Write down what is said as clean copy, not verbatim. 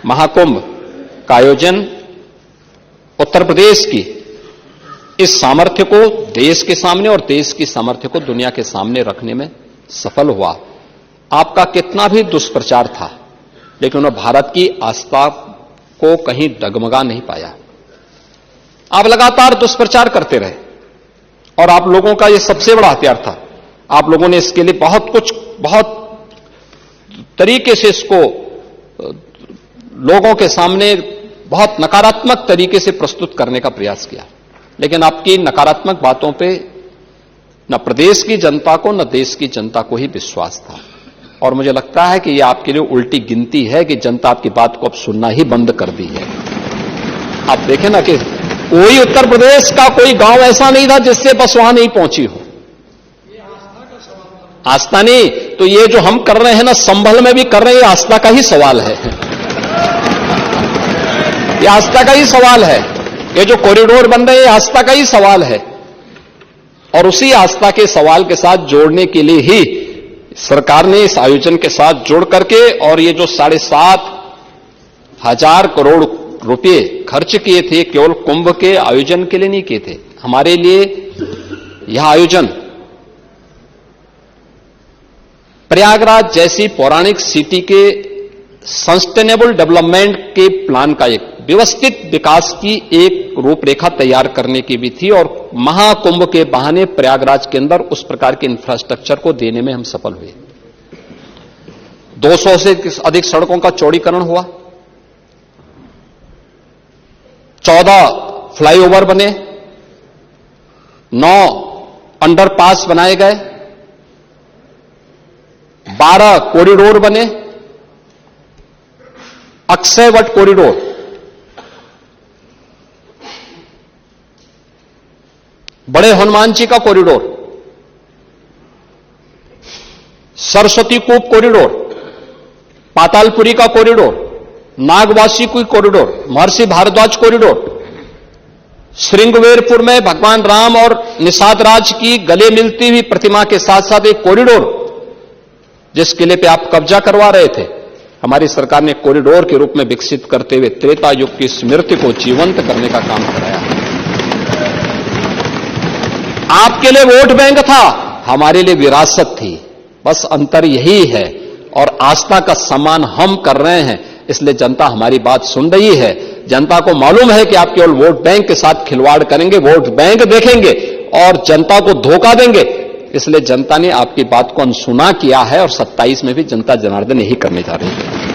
महाकुंभ का आयोजन उत्तर प्रदेश की इस सामर्थ्य को देश के सामने और देश की सामर्थ्य को दुनिया के सामने रखने में सफल हुआ। आपका कितना भी दुष्प्रचार था, लेकिन उन्होंने भारत की आस्था को कहीं डगमगा नहीं पाया। आप लगातार दुष्प्रचार करते रहे और आप लोगों का यह सबसे बड़ा हथियार था। आप लोगों ने इसके लिए बहुत तरीके से इसको लोगों के सामने बहुत नकारात्मक तरीके से प्रस्तुत करने का प्रयास किया, लेकिन आपकी नकारात्मक बातों पे न प्रदेश की जनता को न देश की जनता को ही विश्वास था। और मुझे लगता है कि यह आपके लिए उल्टी गिनती है कि जनता आपकी बात को अब सुनना ही बंद कर दी है। आप देखें ना कि कोई उत्तर प्रदेश का कोई गांव ऐसा नहीं था जिससे बस वहां नहीं पहुंची हो। आस्था नहीं तो ये जो हम कर रहे हैं ना, संभल में भी कर रहे हैं, ये आस्था का ही सवाल है। ये आस्था का ही सवाल है। ये जो कॉरिडोर बन रहे हैं, आस्था का ही सवाल है। और उसी आस्था के सवाल के साथ जोड़ने के लिए ही सरकार ने इस आयोजन के साथ जोड़ करके, और ये जो 7,500 करोड़ रुपए खर्च किए थे, केवल कुंभ के आयोजन के लिए नहीं किए थे। हमारे लिए यह आयोजन प्रयागराज जैसी पौराणिक सिटी के सस्टेनेबल डेवलपमेंट के प्लान का, एक व्यवस्थित विकास की एक रूपरेखा तैयार करने की भी थी। और महाकुंभ के बहाने प्रयागराज के अंदर उस प्रकार के इंफ्रास्ट्रक्चर को देने में हम सफल हुए। 200 से अधिक सड़कों का चौड़ीकरण हुआ, 14 फ्लाईओवर बने, 9 अंडरपास बनाए गए, 12 कॉरिडोर बने, अक्षयवट कॉरिडोर, बड़े हनुमान जी का कॉरिडोर, सरस्वती कूप कॉरिडोर, पातालपुरी का कॉरिडोर, नागवासी की कॉरिडोर, महर्षि भारद्वाज कॉरिडोर, श्रृंगवेरपुर में भगवान राम और निषाद राज की गले मिलती हुई प्रतिमा के साथ साथ एक कॉरिडोर, जिस किले पे आप कब्जा करवा रहे थे, हमारी सरकार ने कॉरिडोर के रूप में विकसित करते हुए त्रेता युग की स्मृति को जीवंत करने का काम कराया। आपके लिए वोट बैंक था, हमारे लिए विरासत थी। बस अंतर यही है। और आस्था का सम्मान हम कर रहे हैं, इसलिए जनता हमारी बात सुन रही है। जनता को मालूम है कि आप केवल वोट बैंक के साथ खिलवाड़ करेंगे, वोट बैंक देखेंगे और जनता को धोखा देंगे। इसलिए जनता ने आपकी बात को अनसुना किया है और 27 में भी जनता जनार्दन यही करने जा रही है।